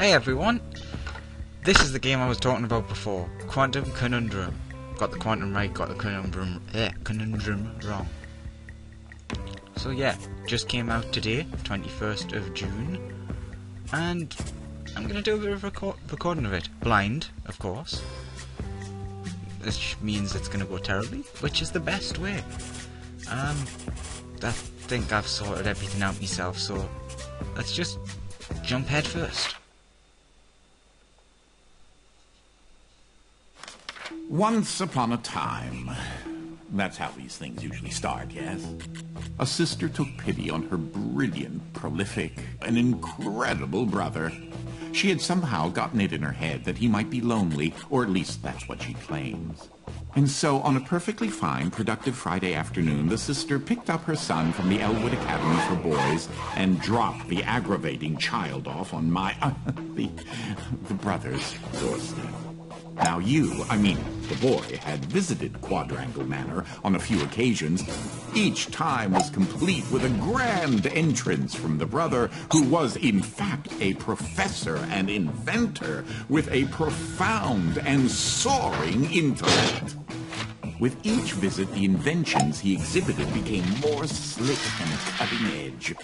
Hey everyone! This is the game I was talking about before. Quantum Conundrum. Got the quantum right, got the conundrum wrong. So yeah, just came out today, 21st of June. And I'm going to do a bit of recording of it. Blind, of course. This means it's going to go terribly, which is the best way. I think I've sorted everything out myself, so let's just jump head first. Once upon a time. That's how these things usually start, yes? A sister took pity on her brilliant, prolific, and incredible brother. She had somehow gotten it in her head that he might be lonely, or at least that's what she claims. And so, on a perfectly fine, productive Friday afternoon, the sister picked up her son from the Elwood Academy for Boys and dropped the aggravating child off on the brother's doorstep. Now the boy, had visited Quadrangle Manor on a few occasions. Each time was complete with a grand entrance from the brother, who was in fact a professor and inventor with a profound and soaring intellect. With each visit, the inventions he exhibited became more slick and cutting edge.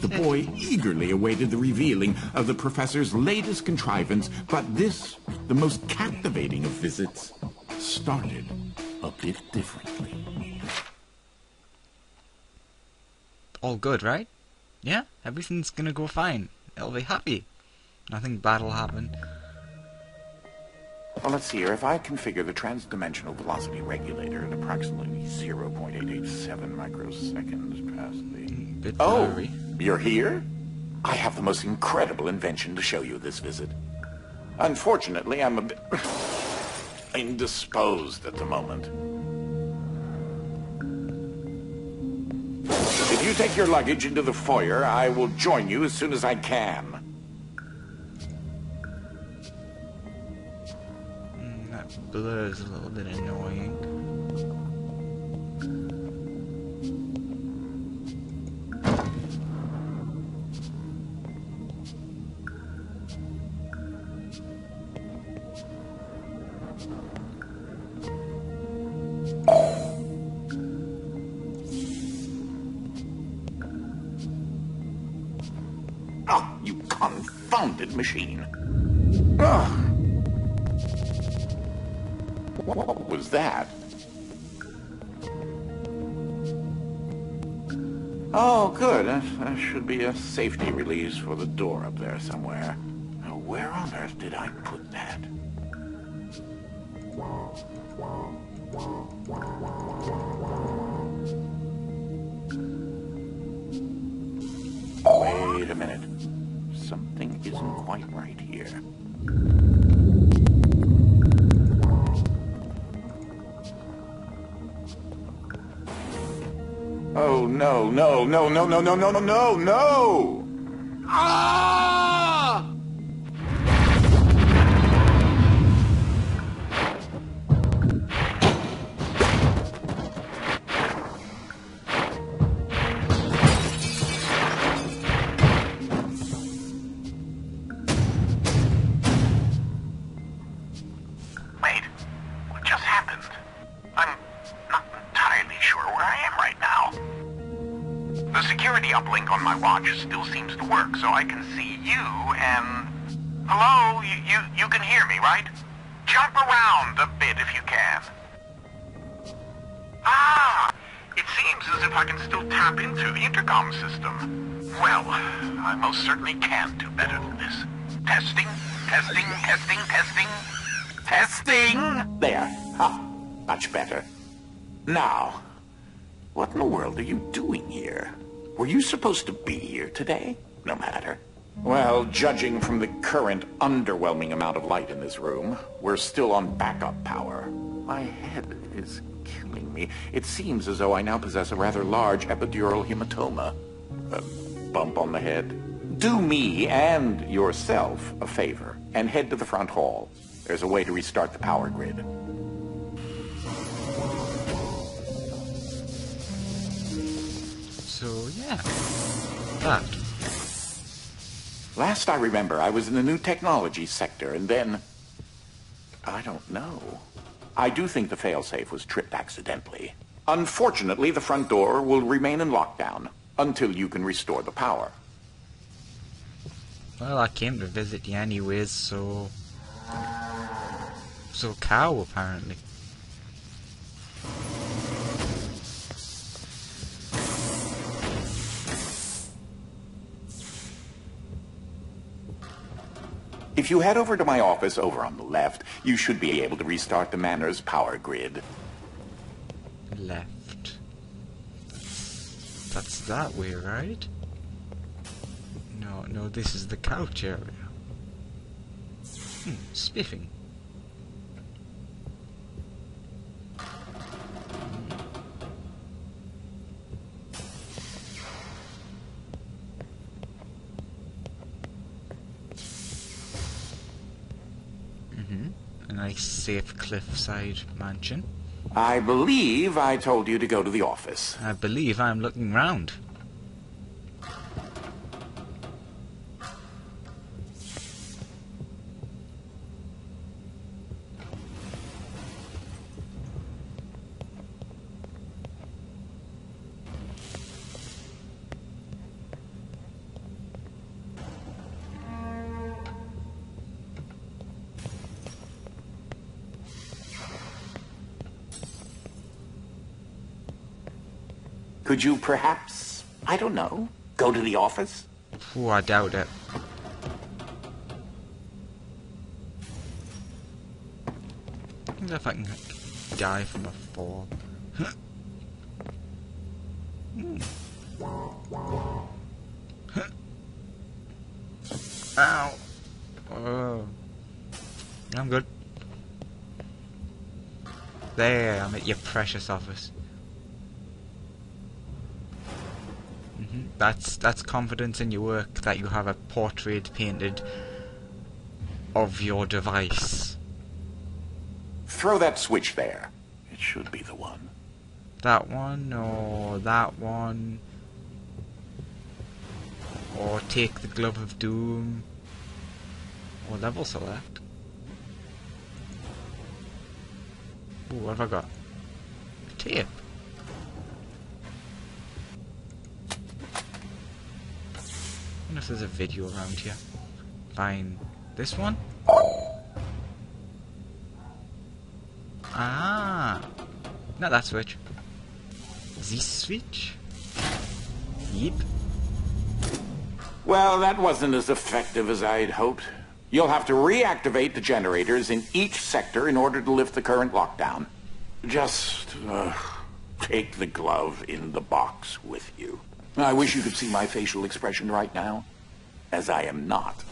The boy eagerly awaited the revealing of the professor's latest contrivance, but this, the most captivating of visits, started a bit differently. All good, right? Yeah? Everything's gonna go fine. It'll be happy. Nothing bad will happen. Well, let's see here. If I configure the transdimensional velocity regulator at approximately 0.887 microseconds past the... Bit blurry. You're here? I have the most incredible invention to show you this visit. Unfortunately, I'm a bit indisposed at the moment. If you take your luggage into the foyer, I will join you as soon as I can. That blur's a little bit annoying. Oh, you confounded machine. Ugh. What was that? Oh, good. That should be a safety release for the door up there somewhere. Now, where on earth did I put that? Wait a minute. Something isn't quite right here. Oh, no, no, no, no, no, no, no, no, no, no! Ah! Wait, what just happened? I'm not entirely sure where I am right now. The security uplink on my watch still seems to work, so I can see you and... Hello? You can hear me, right? Jump around a bit if you can. Ah! It seems as if I can still tap into the intercom system. Well, I most certainly can do better than this. Testing, testing, testing, testing. Testing! There. Ha! Much better. Now, what in the world are you doing here? Were you supposed to be here today? No matter. Well, judging from the current underwhelming amount of light in this room, we're still on backup power. My head is killing me. It seems as though I now possess a rather large epidural hematoma. A bump on the head. Do me and yourself a favor and head to the front hall. There's a way to restart the power grid. So yeah, that. Last I remember, I was in the new technology sector, and then... I don't know. I do think the failsafe was tripped accidentally. Unfortunately, the front door will remain in lockdown until you can restore the power. Well, I came to visit you anyways, so... So cow, apparently. If you head over to my office over on the left, you should be able to restart the manor's power grid. Left. That's that way, right? No, this is the couch area. Spiffing. A nice safe cliffside mansion. I believe I told you to go to the office. I believe I'm looking round. Could you perhaps, I don't know, go to the office? Oh, I doubt it. I wonder if I can die from a fall. Ow! Oh. I'm good. There, I'm at your precious office. That's confidence in your work, that you have a portrait painted of your device. Throw that switch there. It should be the one. That one, or that one. Or take the glove of doom. Or level select. Ooh, what have I got? Tape. I wonder if there's a video around here. Fine. This one? Ah! Not that switch. This switch? Yep. Well, that wasn't as effective as I had hoped. You'll have to reactivate the generators in each sector in order to lift the current lockdown. Just take the glove in the box with you. I wish you could see my facial expression right now, as I am not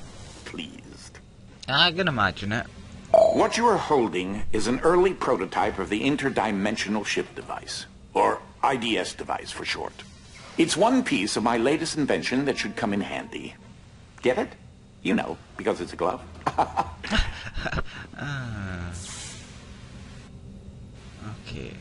pleased. I can imagine it. What you are holding is an early prototype of the interdimensional ship device, or IDS device for short. It's one piece of my latest invention that should come in handy. Get it? You know, because it's a glove. Okay.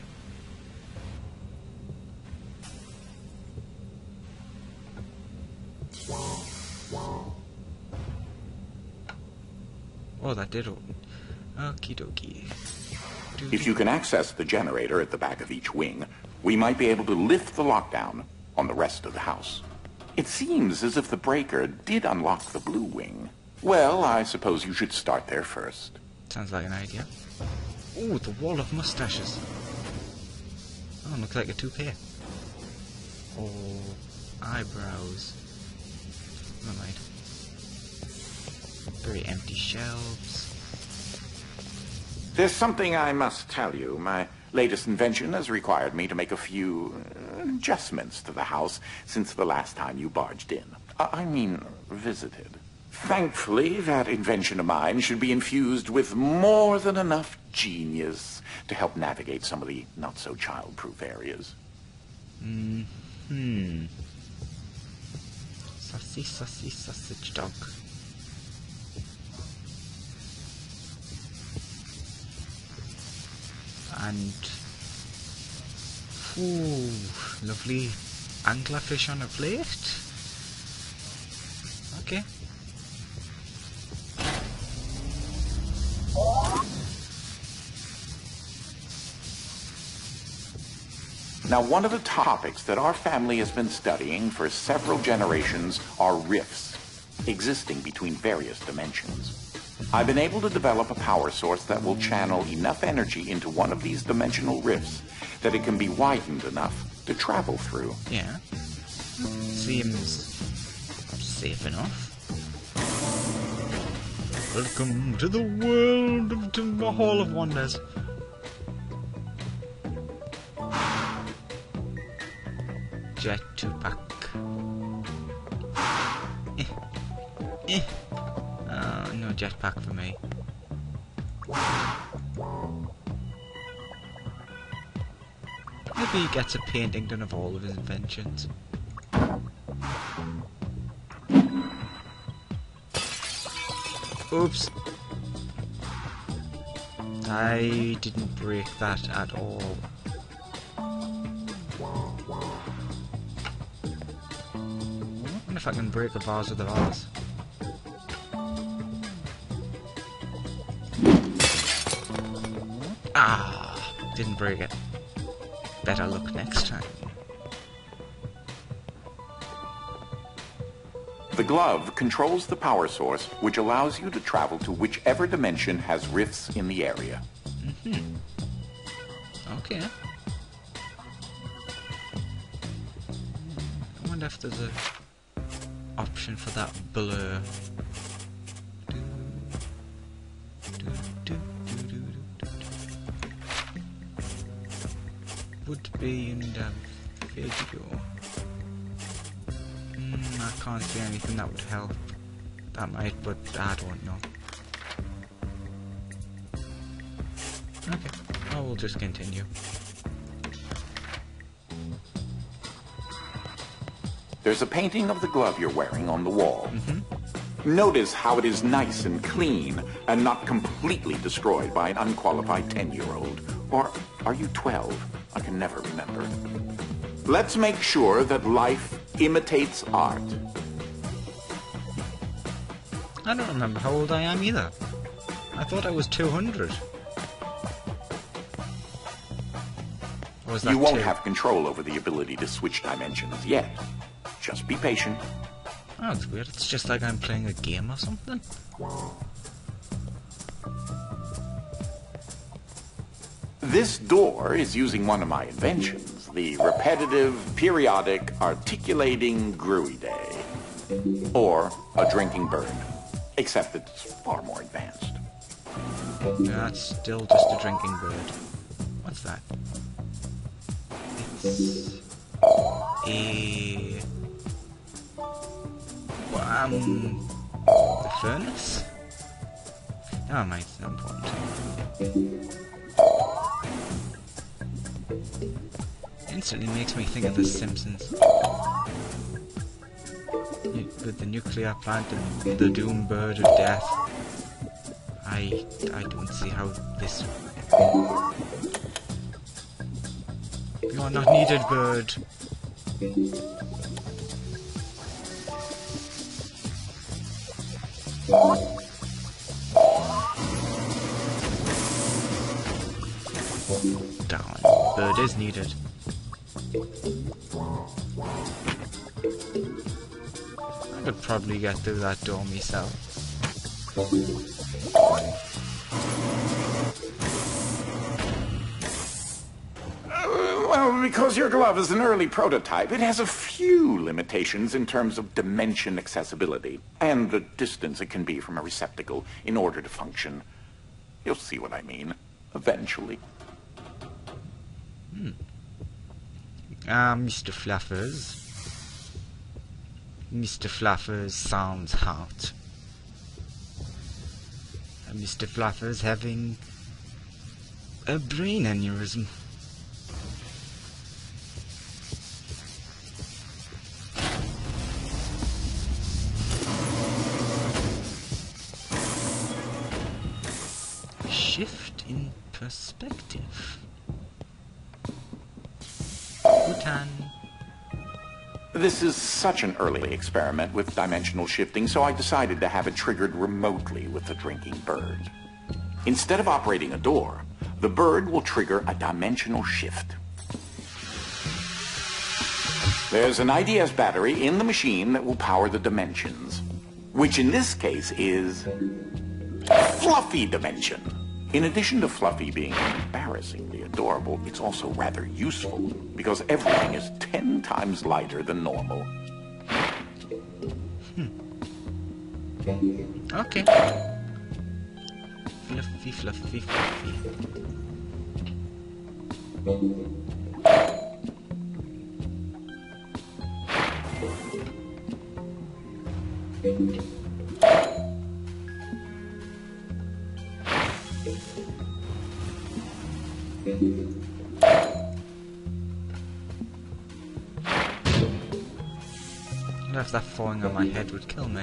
Oh, that did open. Okie dokie. If you can access the generator at the back of each wing, we might be able to lift the lockdown on the rest of the house. It seems as if the breaker did unlock the blue wing. Well, I suppose you should start there first. Sounds like an idea. Ooh, the wall of mustaches. Oh, looks like a toupee. Oh, eyebrows. Never mind. Very empty shelves. There's something I must tell you. My latest invention has required me to make a few adjustments to the house since the last time you barged in. I mean, visited. Thankfully, that invention of mine should be infused with more than enough genius to help navigate some of the not-so-child-proof areas. Sassy, sassy, sausage dog. And... ooh, lovely anglerfish on a plate. Okay. Now, one of the topics that our family has been studying for several generations are rifts existing between various dimensions. I've been able to develop a power source that will channel enough energy into one of these dimensional rifts that it can be widened enough to travel through. Yeah. Seems safe enough. Welcome to the world of the Hall of Wonders. Jet to pack. No jetpack for me. Maybe he gets a painting done of all of his inventions. Oops. I didn't break that at all. I wonder if I can break a vase with a vase. Ah, didn't break it. Better luck next time. The glove controls the power source, which allows you to travel to whichever dimension has rifts in the area. Okay. I wonder if there's a option for that blur. Would be in the video. I can't see anything that would help. That might, but I don't know. Okay, I will just continue. There's a painting of the glove you're wearing on the wall. Notice how it is nice and clean and not completely destroyed by an unqualified 10-year-old. Or are you 12? I can never remember. Let's make sure that life imitates art. I don't remember how old I am either. I thought I was 200. Or was that You won't 2? have control over the ability to switch dimensions yet. Just be patient. Oh, that's weird. It's just like I'm playing a game or something. This door is using one of my inventions, the repetitive, periodic, articulating Gruidae. Or a drinking bird, except it's far more advanced. That's still just a drinking bird. What's that? It's a... the furnace? Never mind, it's not important. Instantly makes me think of The Simpsons. With the nuclear plant and the doom bird of death. I don't see how this... You are not needed, bird. Darn, bird is needed. I could probably get through that door myself. Well, because your glove is an early prototype, it has a few limitations in terms of dimension accessibility and the distance it can be from a receptacle in order to function. You'll see what I mean, eventually. Mr. Fluffers. Mr. Fluffers sounds hot. Mr. Fluffers having a brain aneurysm. Shift in perspective. Bhutan. This is such an early experiment with dimensional shifting, so I decided to have it triggered remotely with the drinking bird. Instead of operating a door, the bird will trigger a dimensional shift. There's an IDS battery in the machine that will power the dimensions, which in this case is Fluffeh dimension. In addition to Fluffeh being embarrassingly adorable, it's also rather useful because everything is 10 times lighter than normal. Okay. Fluffy, fluffy, fluffy. I wonder if that falling on my head would kill me.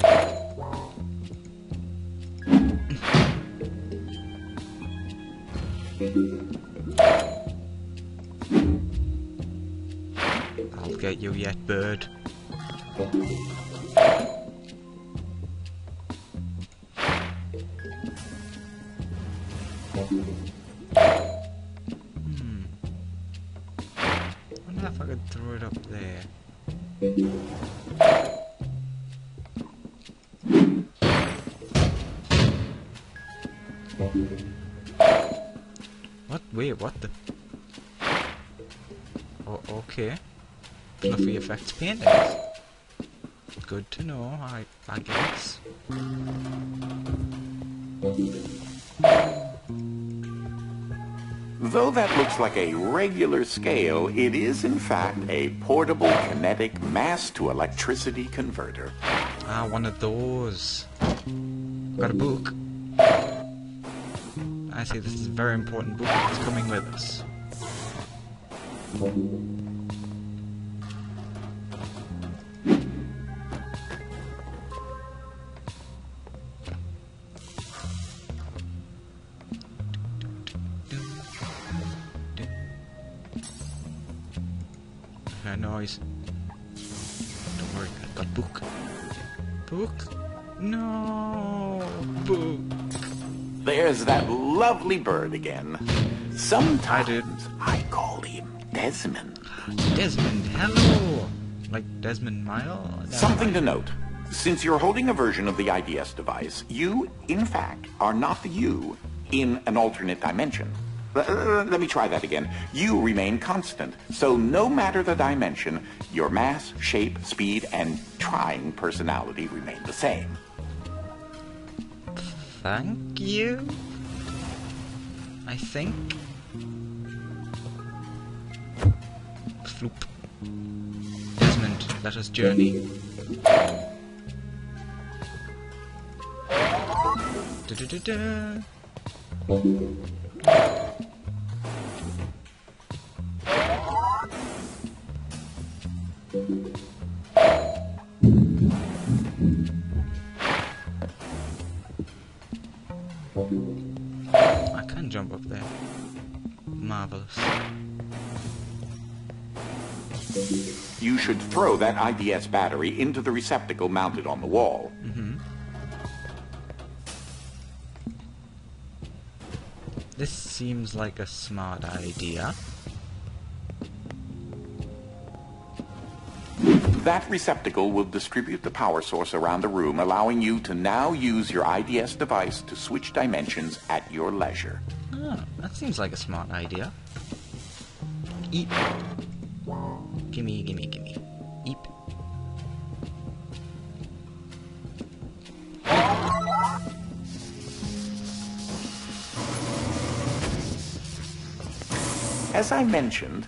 I'll get you yet, bird. I wonder if I could throw it up there. What? Wait, what the? Oh, okay. Fluffeh affects paintings. Good to know, I guess. Though that looks like a regular scale, it is in fact a portable kinetic mass-to-electricity converter. Ah, one of those. Got a book. I see this is a very important book that's coming with us. Noise. Don't worry, I've got book. Book? No, book. There's that lovely bird again. Sometimes I call him Desmond. Desmond, hello! Like Desmond Mile? Something to note. Since you're holding a version of the IDS device, you, in fact, are not the you in an alternate dimension. Let me try that again. You remain constant, so no matter the dimension, your mass, shape, speed, and trying personality remain the same. Thank you? I think. Floop. Desmond, let us journey. Da-da-da-da. I can jump up there. Marvelous. You should throw that IDS battery into the receptacle mounted on the wall. This seems like a smart idea. That receptacle will distribute the power source around the room, allowing you to now use your IDS device to switch dimensions at your leisure. Ah, that seems like a smart idea. Eep. Gimme, gimme, gimme. Eep. As I mentioned,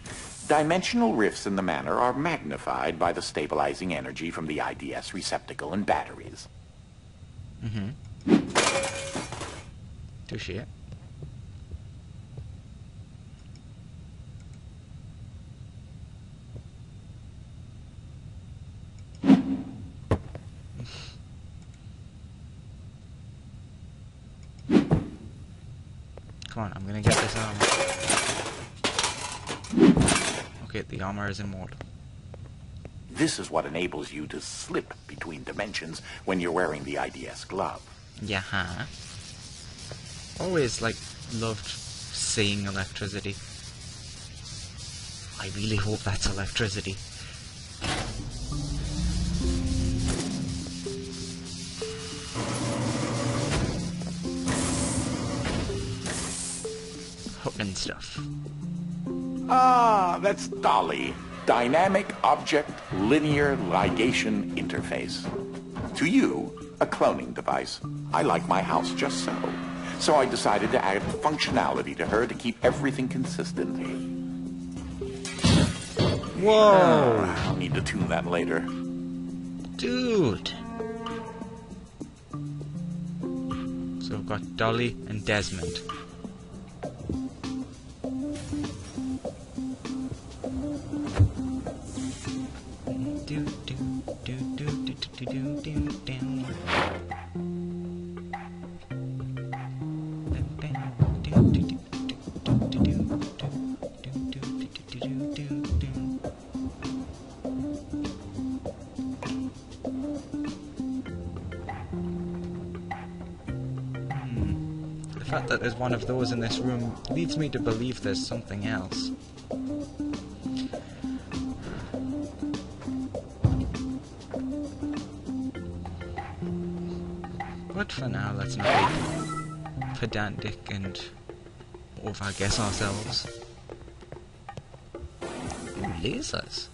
dimensional rifts in the manner are magnified by the stabilizing energy from the IDS receptacle and batteries. Touché. Come on, I'm gonna get this armor. Okay, the armor is immortal. This is what enables you to slip between dimensions when you're wearing the IDS glove. Yeah. Always, loved seeing electricity. I really hope that's electricity. stuff. Ah, that's Dolly. Dynamic Object Linear Ligation Interface. To you, a cloning device. I like my house just so. So I decided to add functionality to her to keep everything consistent. Whoa! I'll need to tune that later. Dude! So we've got Dolly and Desmond. The fact that there's one of those in this room leads me to believe there's something else. But for now, let's not be pedantic and over-guess ourselves. Ooh, lasers.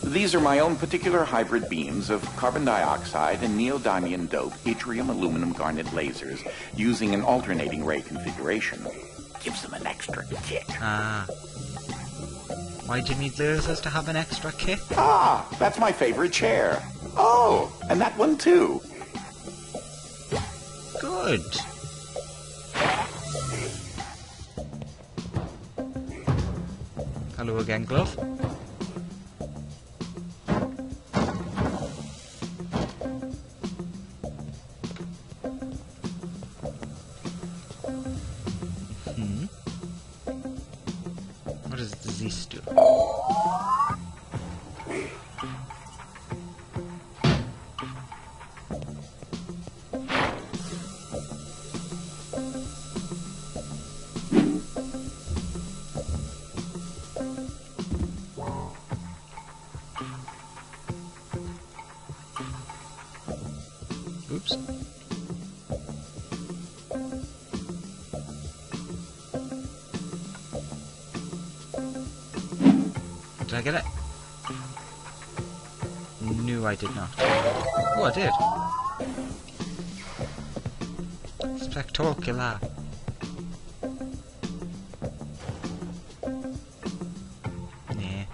These are my own particular hybrid beams of carbon dioxide and neodymium dope yttrium aluminum garnet lasers using an alternating ray configuration. Gives them an extra kick. Ah. Why do you need lasers to have an extra kick? Ah, that's my favorite chair. Oh, and that one too. Good. Hello again, Glove. What does this do? Oops. Did I get it? No, I did not. Oh, I did. Spectacular. Nah.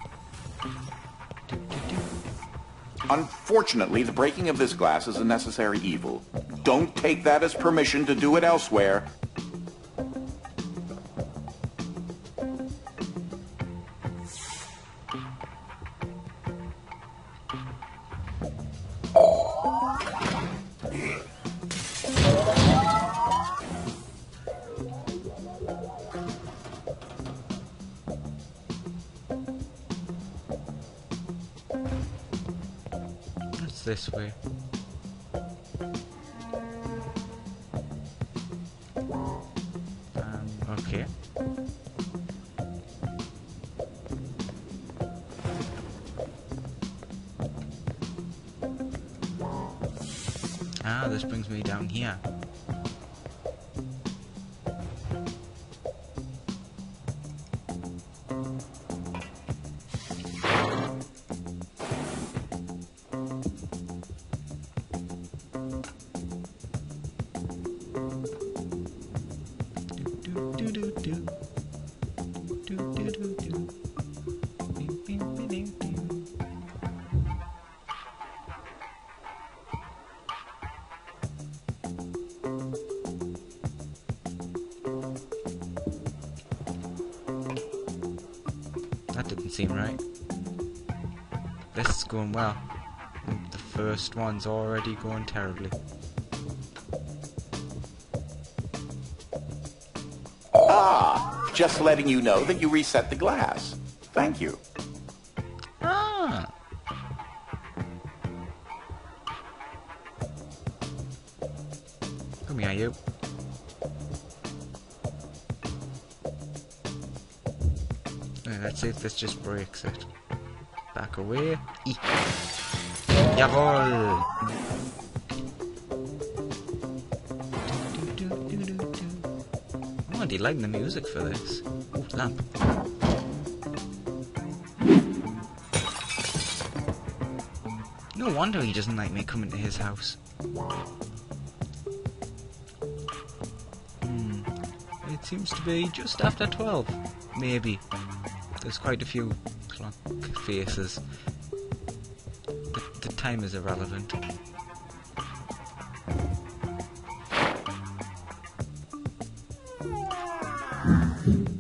Unfortunately, the breaking of this glass is a necessary evil. Don't take that as permission to do it elsewhere. What's this way? Okay. Ah, this brings me down here. That didn't seem right. This is going well. The first one's already going terribly. Ah, just letting you know that you reset the glass. Thank you. Ah! Come here, you. Let's see if this just breaks it. Back away. Jawohl! bloody like the music for this. Ooh, lamp. No wonder he doesn't like me coming to his house. It seems to be just after 12. Maybe. There's quite a few clock faces. The time is irrelevant.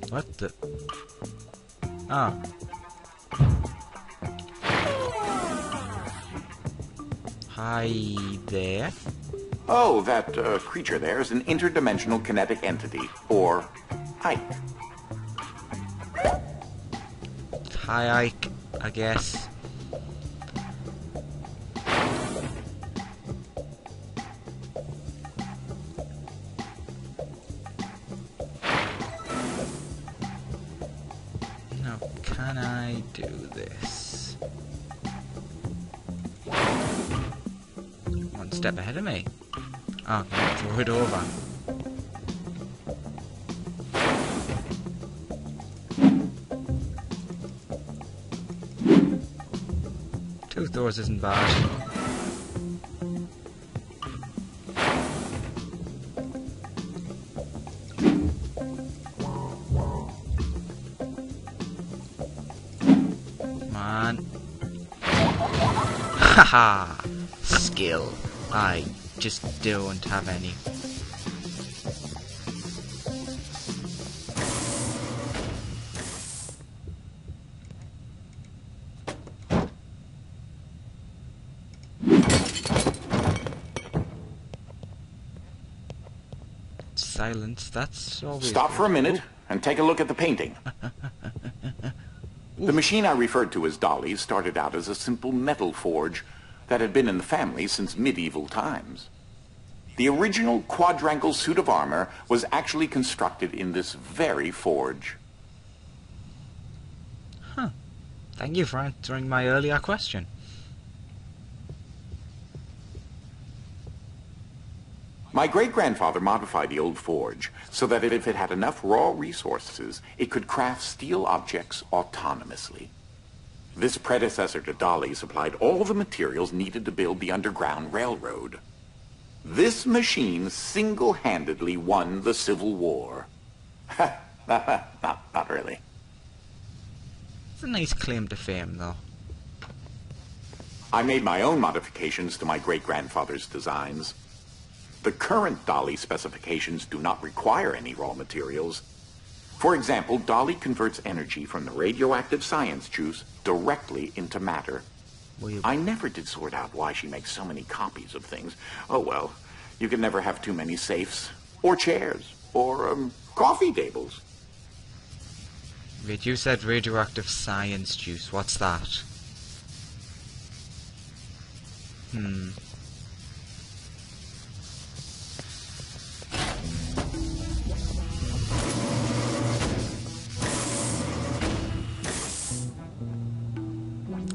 What the? Ah. Hi there. Oh, that creature there is an interdimensional kinetic entity, or Ike. Hi Ike, I guess. Now, can I do this? One step ahead of me. Oh, throw it over. Two throws isn't bad. Come on. Haha! Skill. I just don't have any. Silence, that's always... Stop for a minute and take a look at the painting. The machine I referred to as Dolly started out as a simple metal forge that had been in the family since medieval times. The original quadrangle suit of armor was actually constructed in this very forge. Huh. Thank you for answering my earlier question. My great-grandfather modified the old forge so that if it had enough raw resources, it could craft steel objects autonomously. This predecessor to Dolly supplied all the materials needed to build the Underground Railroad. This machine single-handedly won the Civil War. Not really. It's a nice claim to fame, though. I made my own modifications to my great-grandfather's designs. The current Dolly specifications do not require any raw materials. For example, Dolly converts energy from the radioactive science juice directly into matter. I never did sort out why she makes so many copies of things. Oh well, you can never have too many safes, or chairs, or coffee tables. Wait, you said radioactive science juice. What's that?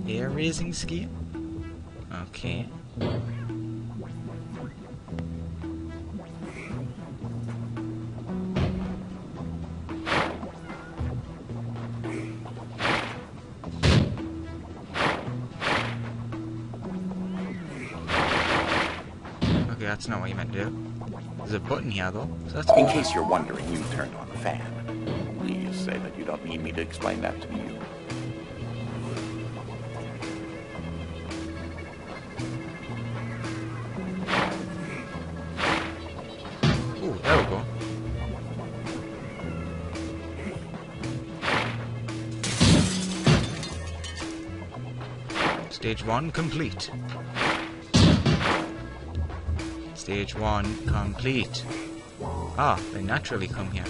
Air raising scheme? Okay. Okay, that's not what you meant to do. There's a button here though, so that's In case you're wondering, you turned on the fan. Please say that you don't need me to explain that to you. Ooh, there we go. Stage 1 complete. Stage 1 complete. Ah, they naturally come here.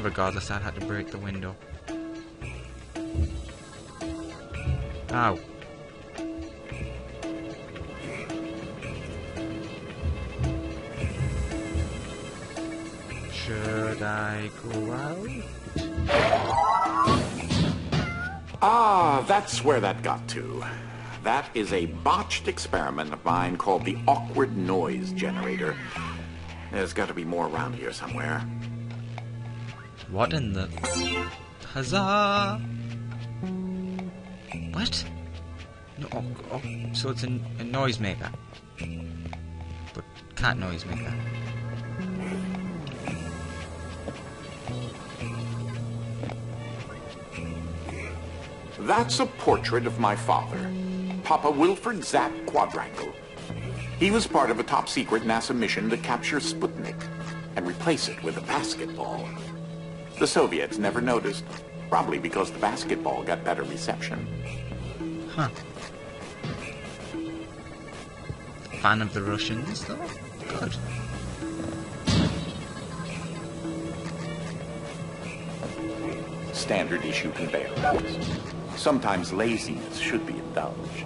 Regardless, I had to break the window. Ow. Should I go out? Ah, that's where that got to. That is a botched experiment of mine called the awkward noise generator. There's got to be more around here somewhere. What in the... Huzzah! What? No, oh, so it's a noisemaker. But cat noisemaker. That's a portrait of my father, Papa Wilfred Zapp Quadrangle. He was part of a top-secret NASA mission to capture Sputnik and replace it with a basketball. The Soviets never noticed, probably because the basketball got better reception. Huh. Fan of the Russians, though? Good. Standard issue conveyor belts. Sometimes laziness should be indulged.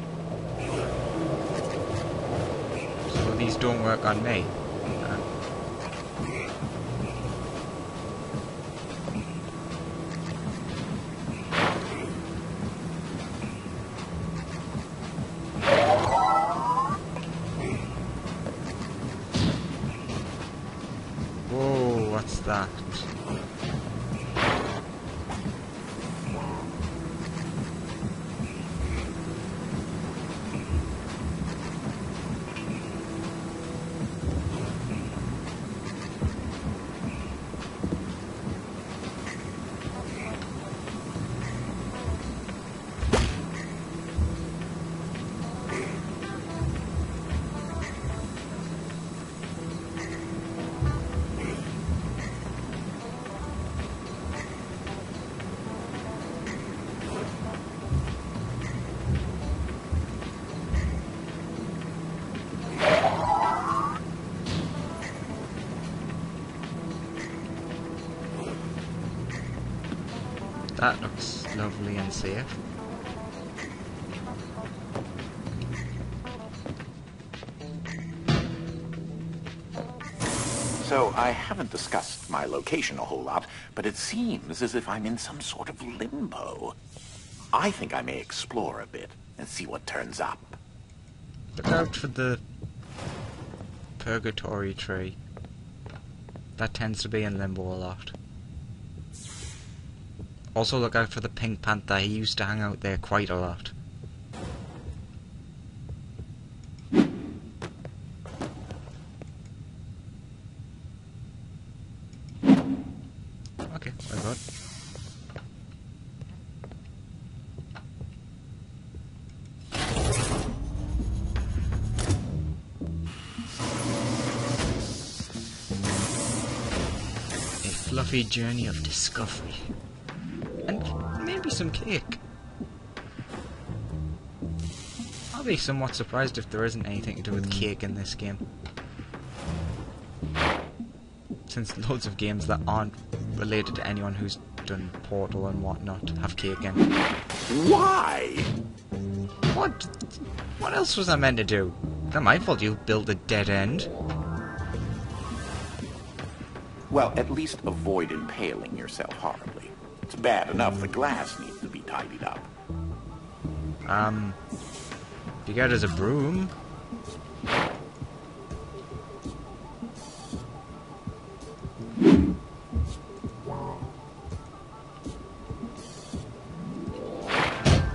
So these don't work on me. Whoa, what's that? That looks lovely and safe. So I haven't discussed my location a whole lot, but it seems as if I'm in some sort of limbo. I think I may explore a bit and see what turns up. Look out for the purgatory tree. That tends to be in limbo a lot. Also look out for the Pink Panther, he used to hang out there quite a lot. Okay, very good. A fluffy journey of discovery. And maybe some cake. I'll be somewhat surprised if there isn't anything to do with cake in this game. Since loads of games that aren't related to anyone who's done Portal and whatnot have cake in. Why? What? What else was I meant to do? Not my fault you build a dead end. Well, at least avoid impaling yourself horribly. It's bad enough the glass needs to be tidied up. You got it as a broom.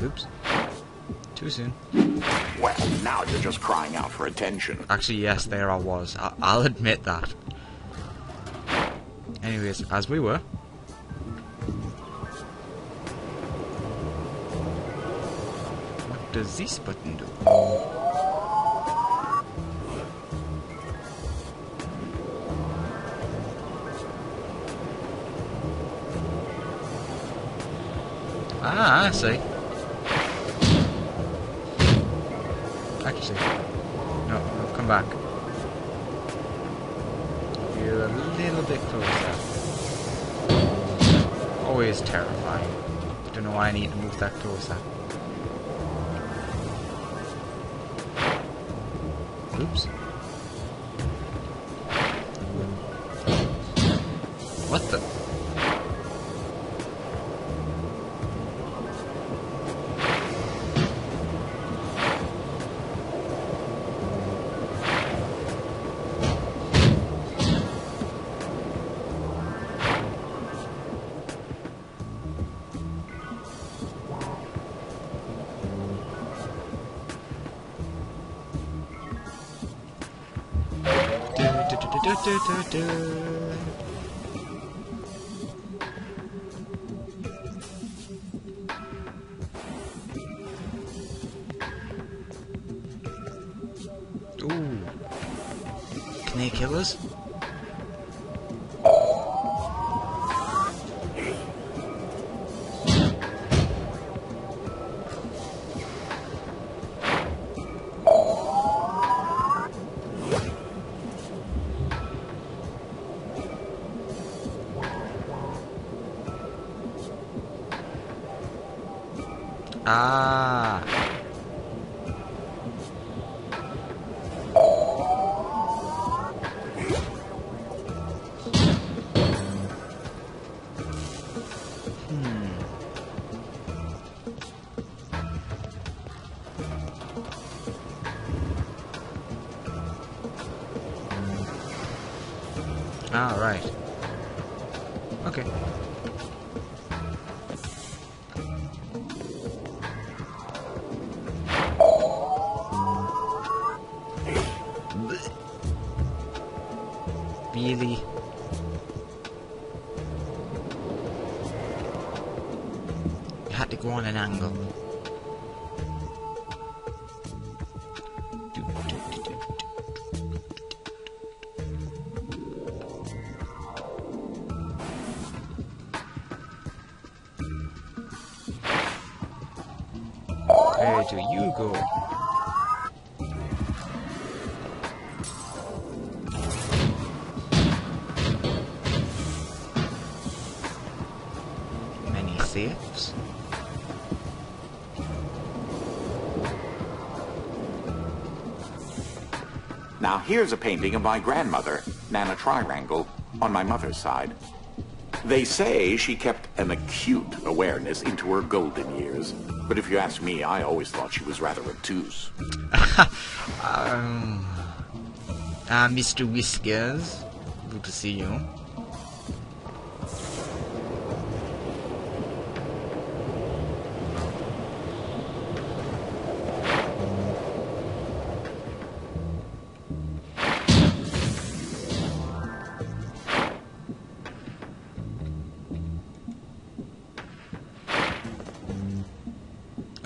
Oops. Too soon. Well, now you're just crying out for attention. Actually, yes, there I was. I'll admit that. Anyways, as we were. What does this button do? Ah, I see. Actually, no, come back. You're a little bit closer. Always terrifying. Don't know why I need to move that closer. Oops. What the? Do, do, do, do. Ooh. Can they kill us? Ah. Ah, right. Okay. Really? You had to go on an angle. Where do you go? Many safes. Now here's a painting of my grandmother, Nana Triangle, on my mother's side. They say she kept an acute awareness into her golden years, but if you ask me, I always thought she was rather obtuse. Mr. Whiskers, good to see you.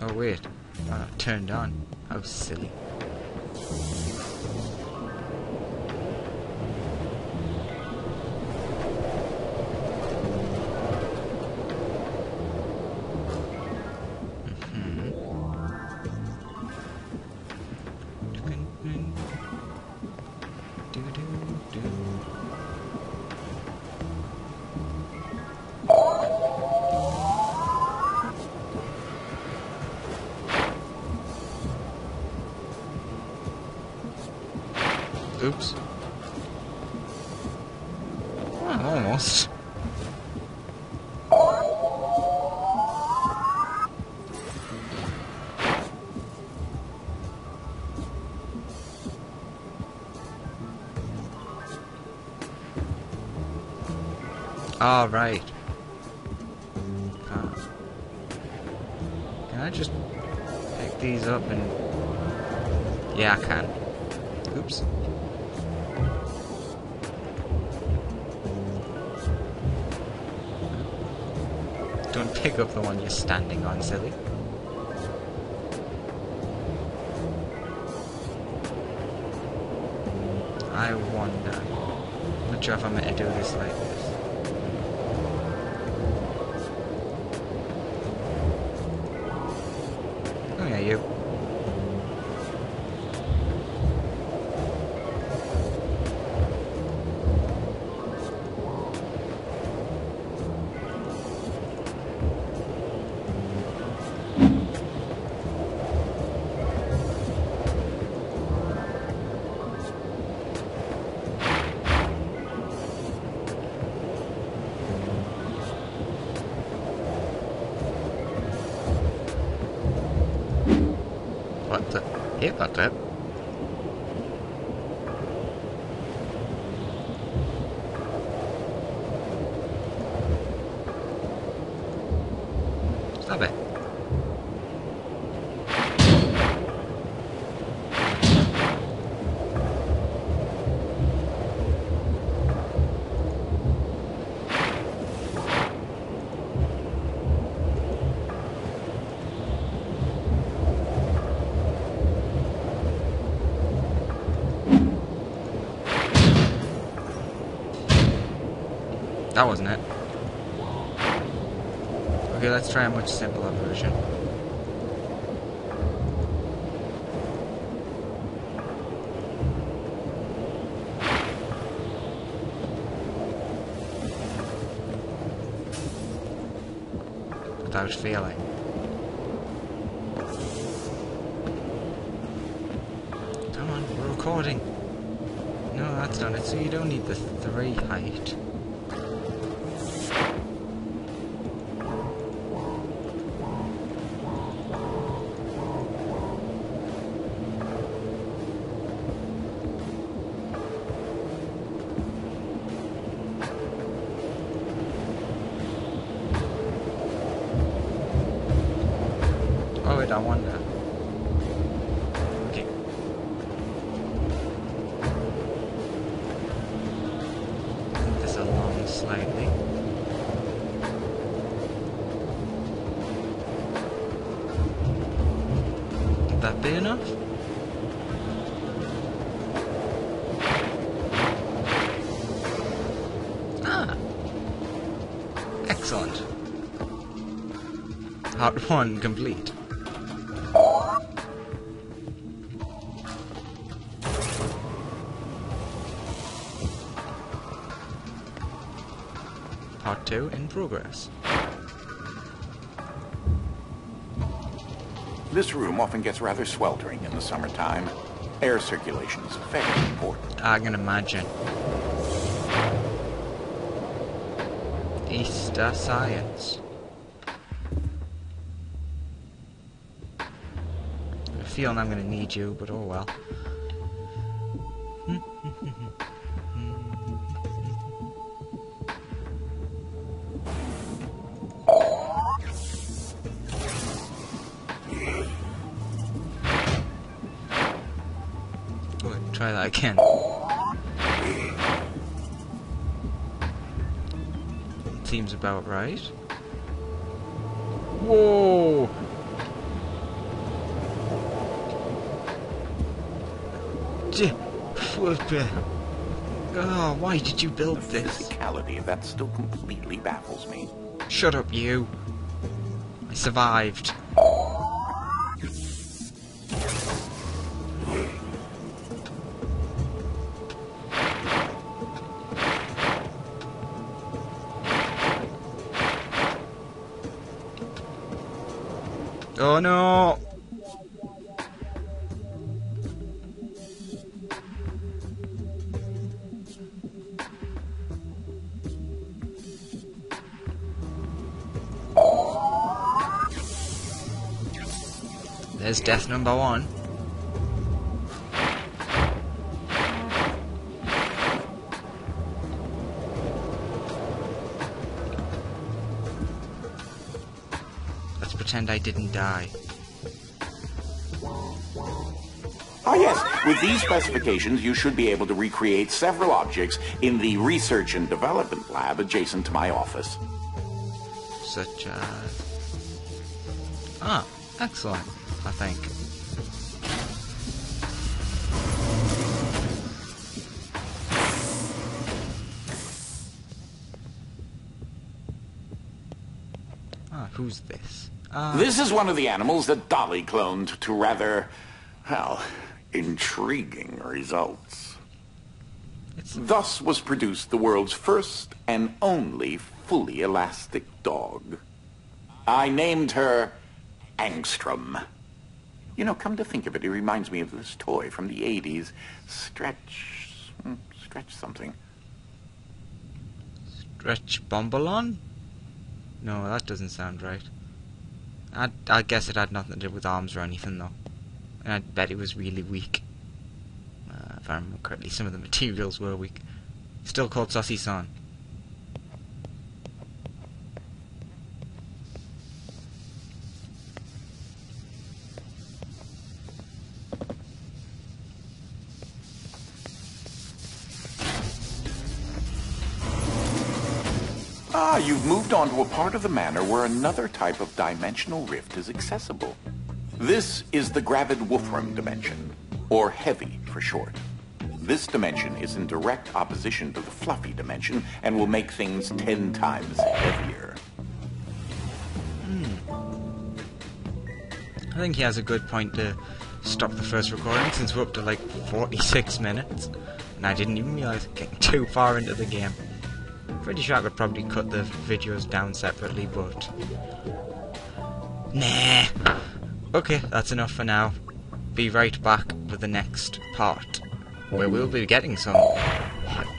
Oh wait, turned on. How silly. Oops. Oh, almost. All right. Can I just pick these up and... Yeah, I can. Oops. Don't pick up the one you're standing on, silly. I wonder. I'm not sure if I'm meant to do this like this. Oh yeah, you. What the? He got that. Stop it. That wasn't it. Okay, let's try a much simpler version. Without failing. Come on, we're recording. No, that's not it. So you don't need the 3 height. Oh wait, I wonder. Okay. Move this along slightly. Would that be enough? Ah! Excellent. Part 1 complete. Part 2 in progress. This room often gets rather sweltering in the summertime. Air circulation is very important. I can imagine. Easter science. I have a feeling I'm gonna need you, but oh well. Try that again. Seems about right. Whoa! Fluffeh. Oh, why did you build this? The physicality of that still completely baffles me. Shut up, you. I survived. Oh no! There's death number 1. Let's pretend I didn't die. Ah yes, with these specifications you should be able to recreate several objects in the research and development lab adjacent to my office. Such as... Ah, excellent, I think. Ah, who's this? This is one of the animals that Dolly cloned to rather, well, intriguing results. Thus was produced the world's first and only fully elastic dog. I named her Angstrom. You know, come to think of it, it reminds me of this toy from the 80s. Stretch something. Stretch Bombalon? No, that doesn't sound right. I guess it had nothing to do with arms or anything, though. And I bet it was really weak. If I remember correctly, some of the materials were weak. Still called Saucy-san. Ah, you've moved on to a part of the manor where another type of dimensional rift is accessible. This is the Gravid Wolfram dimension, or Heavy for short. This dimension is in direct opposition to the Fluffeh dimension and will make things 10 times heavier. I think he has a good point to stop the first recording, since we're up to like 46 minutes. And I didn't even realise getting too far into the game. Pretty sure I could probably cut the videos down separately, but... nah! Okay, that's enough for now. Be right back with the next part, where we'll be getting some...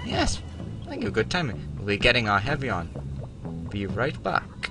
yes, thank you, good timing. We'll be getting our heavy on. Be right back.